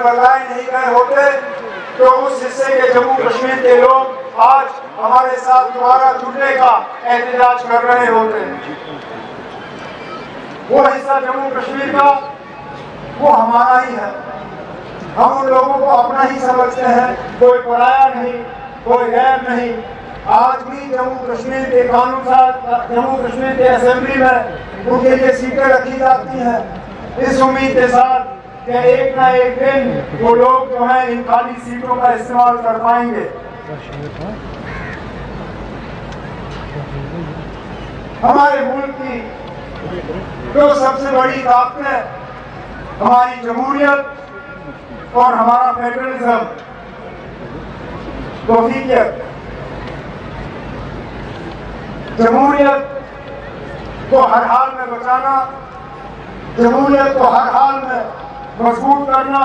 اگر لگائے نہیں گئے ہوتے تو اس حصے کے جموں کشمیر کے لوگ آج ہمارے ساتھ دوبارہ جڑنے کا احتجاج کر رہے ہوتے ہیں۔ وہ حصہ جموں کشمیر کا وہ ہمارا ہی ہے، ہم ان لوگوں کو اپنا ہی سمجھتے ہیں، کوئی پرایا نہیں، کوئی غیر نہیں۔ آج بھی جموں کشمیر کے قانون ساز، جموں کشمیر کے اسمبلی میں ان کے لیے سیٹیں رکھی جاتی ہیں، اس امید کے ساتھ کہ ایک نہ ایک دن وہ لوگ جو ہیں ان خالی سیٹوں کا استعمال کر پائیں گے۔ ہمارے ملک کی جو سب سے بڑی طاقتیں ہماری جمہوریت اور ہمارا فیڈرلزم، توفیقیت، جمہوریت کو ہر حال میں بچانا، جمہوریت کو ہر حال میں مضبوط کرنا،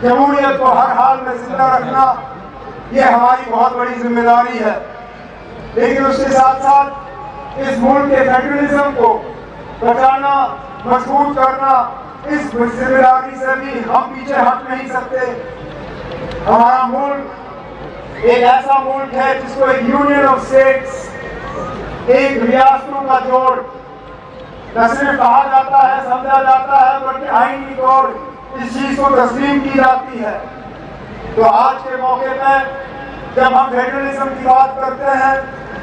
جمہوریت کو ہر حال میں زندہ رکھنا، یہ ہماری بہت بڑی ذمہ داری ہے۔ لیکن اس کے ساتھ ساتھ اس ملک کے فیڈرلزم کو بچانا، مضبوط کرنا، اس ذمہ داری سے بھی ہم پیچھے ہٹ نہیں سکتے۔ ہمارا ملک ایک ایسا ملک ہے جس کو ایک یونین آف اسٹیٹس، ایک ریاستوں کا جوڑ نہ صرف کہا جاتا ہے، سمجھا جاتا ہے، بلکہ آئینی طور اس چیز کو تسلیم کی جاتی ہے۔ تو آج کے موقع پہ جب ہم فیڈرلزم کی بات کرتے ہیں،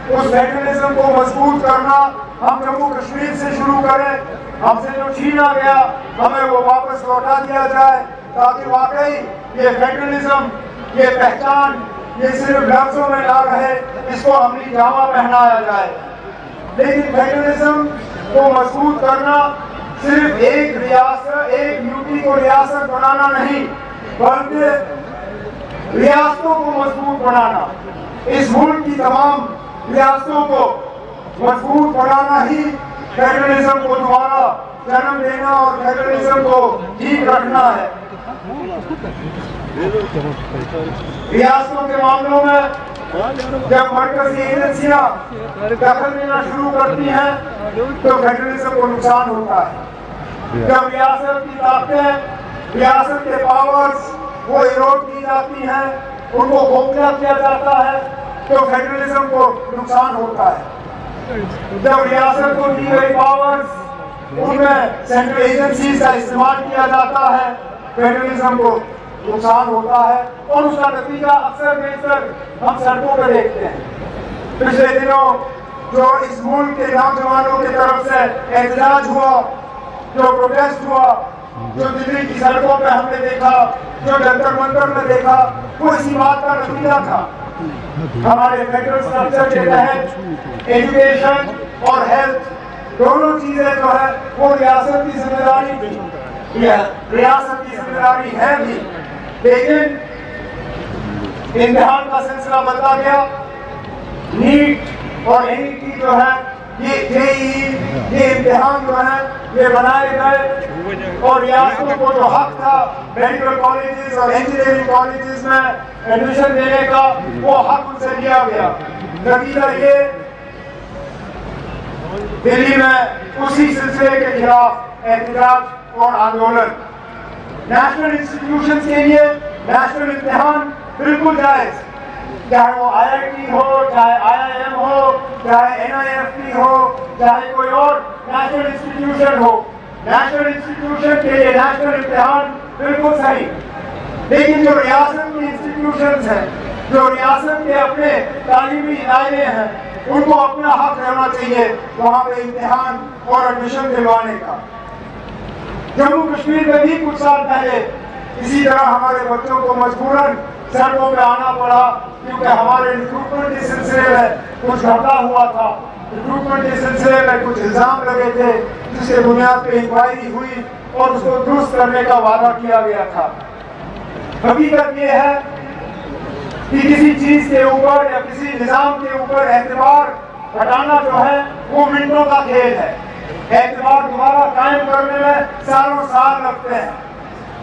اس فیڈرلزم کو مضبوط کرنا ہم جموں کشمیر سے شروع کریں، ہم سے جو چھینا گیا ہمیں وہ واپس لوٹا دیا جائے، تاکہ واقعی یہ فیڈرلزم، یہ پہچان، یہ صرف لفظوں میں نہ رہے، اس کو عملی جامہ پہنایا جائے۔ لیکن فیڈرلزم کو مضبوط کرنا صرف ایک ریاست، ایک یوٹی کو ریاست بنانا نہیں، بلکہ ریاستوں کو مضبوط بنانا، اس ملک کی تمام ریاستوں کو مضبوط بنانا ہی فیڈرلزم کو دوبارہ جنم دینا اور فیڈرلزم کو ٹھیک رکھنا ہے۔ ریاستوں کے معاملوں میں جب مرکزی ایجنسیاں دخل دینا شروع کرتی ہیں تو فیڈرلزم کو نقصان ہوتا ہے۔ جب ریاست کی طاقتیں، ریاست کے پاورز وہ ایروڈ کی جاتی ہیں، ان کو کھوکھلا کیا جاتا ہے تو فیڈرلزم کو نقصان ہوتا ہے۔ جب ریاست کو دی گئی پاورز ان میں سینٹرل ایجنسیز کا استعمال کیا جاتا ہے، فیڈرلزم کو نقصان ہوتا ہے، اور اس کا نتیجہ اکثر بیشتر ہم سڑکوں پہ دیکھتے ہیں۔ پچھلے دنوں جو اس ملک کے نوجوانوں کی طرف سے احتجاج ہوا، جو پروٹیسٹ ہوا، جو دلی کی سڑکوں پہ ہم نے دیکھا، جو جنتر منتر میں دیکھا، وہ اسی بات کا نتیجہ تھا۔ ہمارے فیڈرل اسٹرکچر کے تحت ایجوکیشن اور ہیلتھ دونوں چیزیں جو ہے وہ ریاست کی ذمہ داری تھی، ریاست کی ذمہ داری ہے بھی، لیکن امتحان کا سلسلہ بدلا گیا۔ نیٹ اور NET جو ہے، یہ JEE، یہ امتحان جو ہے یہ بنائے گئے، اور ریاستوں کو جو حق تھا میڈیکل کالجز اور انجینئرنگ کالجز میں ایڈمیشن دینے کا، وہ حق ان سے لیا گیا۔ نتیجہ یہ دلی میں اسی سلسلے کے خلاف احتجاج اور آندولن۔ نیشنل انسٹیٹیوشنز کے لیے نیشنل امتحان بالکل جائز، چاہے وہ IIT ہو، چاہے IIM ہو، چاہے NIFT ہو، چاہے کوئی اور نیشنل انسٹیٹیوشن ہو، نیشنل انسٹیٹیوشن کے لیے نیشنل امتحان بالکل صحیح۔ لیکن جو ریاست کی انسٹیٹیوشنز ہیں، جو ریاست کے اپنے تعلیمی ادارے ہیں، ان کو اپنا حق رہنا چاہیے وہاں پہ امتحان اور ایڈمیشن دلوانے کا۔ جموں کشمیر میں بھی کچھ سال پہلے اسی طرح ہمارے بچوں کو مجبوراً سڑکوں پہ آنا پڑا، کیونکہ ہمارے ریکروٹمنٹ کے سلسلے میں کچھ گھپلا ہوا تھا، ریکروٹمنٹ کے سلسلے میں کچھ الزام لگے تھے، جس کے بنیاد پہ انکوائری ہوئی اور اس کو درست کرنے کا وعدہ کیا گیا تھا۔ حقیقت یہ ہے کہ کسی چیز کے اوپر یا کسی نظام کے اوپر اعتبار ہٹانا جو ہے وہ منٹوں کا کھیل ہے، اعتبار دوبارہ قائم کرنے میں سالوں سال لگتے ہیں۔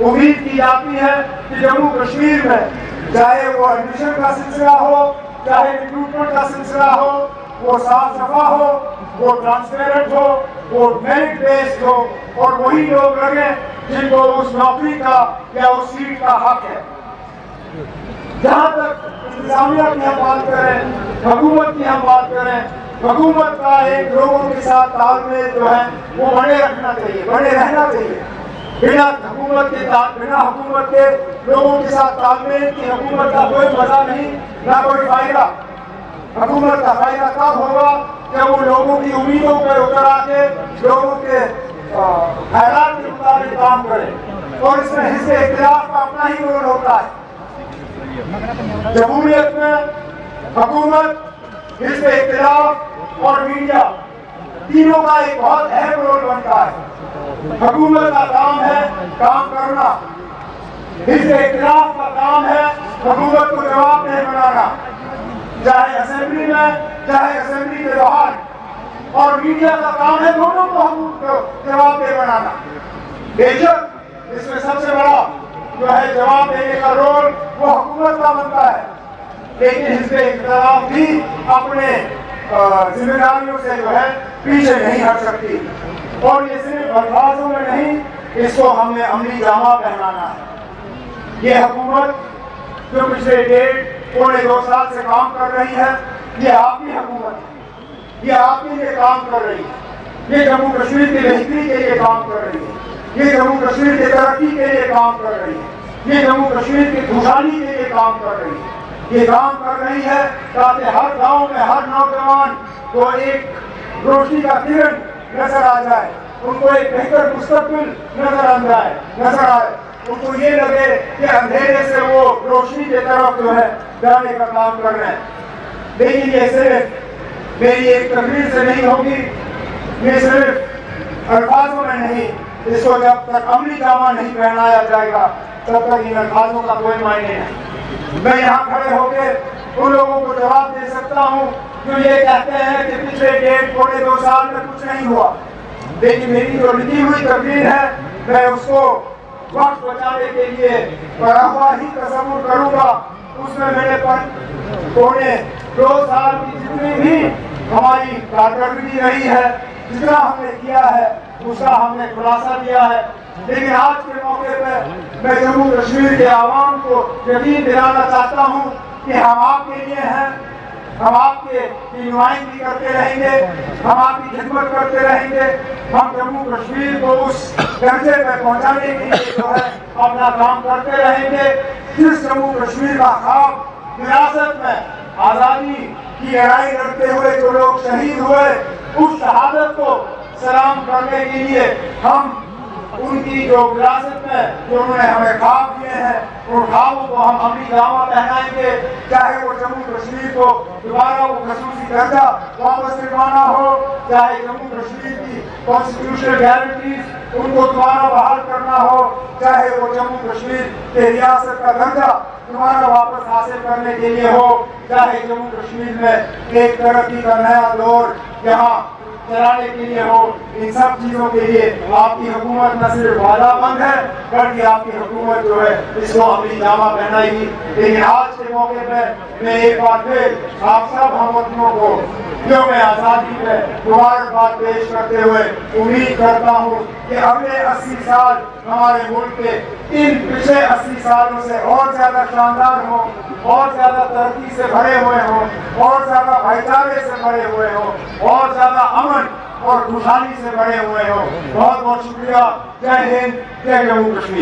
امید کی جاتی ہے کہ جموں کشمیر میں چاہے وہ ایڈمیشن کا سلسلہ ہو، چاہے ریکروٹمنٹ کا سلسلہ ہو، وہ صاف شفاف ہو، وہ ٹرانسپیرنٹ ہو، وہ میرٹ بیسڈ ہو، اور وہی لوگ لگیں جن کو اس نوکری کا یا اس سیٹ کا حق ہے. جہاں تک انتظامیہ کی ہم بات کریں، حکومت کی ہم بات کریں، حکومت کا ایک لوگوں کے ساتھ تال میل جو ہے وہ بنے رکھنا چاہیے، بنے رہنا چاہیے. بنا حکومت کے لوگوں کے ساتھ تال میل کی حکومت کا کوئی مزہ نہیں، نہ کوئی فائدہ. حکومت کا فائدہ تب ہوگا جب وہ لوگوں کی امیدوں پہ اتر آ کے لوگوں کے خیالات کے مطابق کام کرے. اور اس میں حزب اختلاف کا اپنا ہی رول ہوتا ہے. جمہوریت میں حکومت، حزب اختلاف اور میڈیا تینوں کا ایک بہت اہم رول بنتا ہے. حکومت کا کام ہے کام کرنا، حزب اختلاف کا کام ہے حکومت کو جواب دہ بنانا، چاہے اسمبلی میں چاہے اسمبلی کے باہر. اور میڈیا کا کام ہے دونوں کو جواب دہ بنانا. بے شک اس میں سب سے بڑا جو ہے جواب دینے کا رول وہ حکومت کا بنتا ہے، لیکن حزب اختلاف بھی اپنے ذمہ داریوں سے جو ہے پیچھے نہیں ہٹ سکتی. اور یہ صرف الفاظوں میں نہیں، اس کو ہم نے عملی جامہ پہنانا ہے. یہ حکومت جو پچھلے 1.5-2 سال سے کام کر رہی ہے، یہ آپ کی حکومت ہے، یہ آپ کے لیے کام کر رہی ہے، یہ جموں کشمیر کی بہتری کے لیے کام کر رہی ہے، یہ جموں کشمیر کی ترقی کے لیے کام کر رہی ہے، یہ جموں کشمیر کی خوشحالی کے لیے کام کر رہی ہے. یہ کام کر رہی ہے تاکہ ہر گاؤں میں ہر نوجوان کو ایک روشنی کا کرن نظر آ جائے، ان کو ایک بہتر مستقبل نظر آئے، ان کو یہ لگے کہ اندھیرے سے وہ روشنی کی طرف جو ہے جانے کا کام کر رہے ہیں. لیکن یہ صرف میری ایک تقریر سے نہیں ہوگی، یہ صرف الفاظوں میں نہیں، اس کو جب تک عملی جامہ نہیں پہنایا جائے گا تب تک ان الفاظوں کا کوئی معنی نہیں. میں یہاں کھڑے ہو کے ان لوگوں کو جواب دے سکتا ہوں جو یہ کہتے ہیں کہ پچھلے 1.5-2 سال میں کچھ نہیں ہوا، لیکن میری جو لکھی ہوئی تقریر ہے میں اس کو وقت بچانے کے لیے پڑھا ہوا ہی تصور کروں گا. اس میں میرے 2 سال کی جتنی بھی ہماری کارکردگی رہی ہے، جتنا ہم نے کیا ہے اس کا ہم نے خلاصہ دیا ہے. لیکن آج کے موقع پہ میں جموں کشمیر کے عوام کو یقین دلانا چاہتا ہوں کہ ہم آپ کے لیے ہیں، ہم آپ کی نمائندگی کرتے رہیں گے، ہم آپ کی خدمت کرتے رہیں گے. ہم جموں کشمیر کو اس درجے پہ پہنچانے کے لیے جو ہے اپنا کام کرتے رہیں گے. جس جموں کشمیر کا خواب ریاست میں آزادی کی لڑائی لڑتے ہوئے جو لوگ شہید ہوئے، اس شہادت کو سلام کرنے کے لیے ہم ان کی جو وراثت میں جو انہوں نے ہمیں خواب دیے ہیں، ان خوابوں کو ہم عملی جامہ پہنائیں گے. چاہے وہ جموں کشمیر کو دوبارہ وہ خصوصی درجہ واپس دلوانا ہو، چاہے جموں کشمیر کی کانسٹیٹیوشنل گارنٹیز ان کو دوبارہ بحال کرنا ہو، چاہے وہ جموں کشمیر کے ریاست کا درجہ دوبارہ واپس حاصل کرنے کے لیے ہو، چاہے جموں کشمیر میں ایک ترقی کا نیا دور یہاں چلانے کے لیے ہو. ان سب چیزوں کے لیے آپ کی حکومت نہ صرف وعدہ مند ہے بلکہ آپ کی حکومت جو ہے اس کو عملی جامہ پہنائے گی. لیکن آج کے موقع پہ میں ایک بار پھر آپ سب ہم وطنوں کو یوم آزادی پہ مبارکباد پیش کرتے ہوئے امید کرتا ہوں کہ اگلے 80 سال ہمارے ملک کے ان پچھلے 80 سالوں سے اور زیادہ شاندار ہوں، اور زیادہ ترقی سے بھرے ہوئے ہوں، اور زیادہ بھائی چارے سے بھرے ہوئے ہوں، اور زیادہ امن اور خوشحالی سے بھرے ہوئے ہوں. بہت بہت شکریہ. جے ہند، جے جموں کشمیر.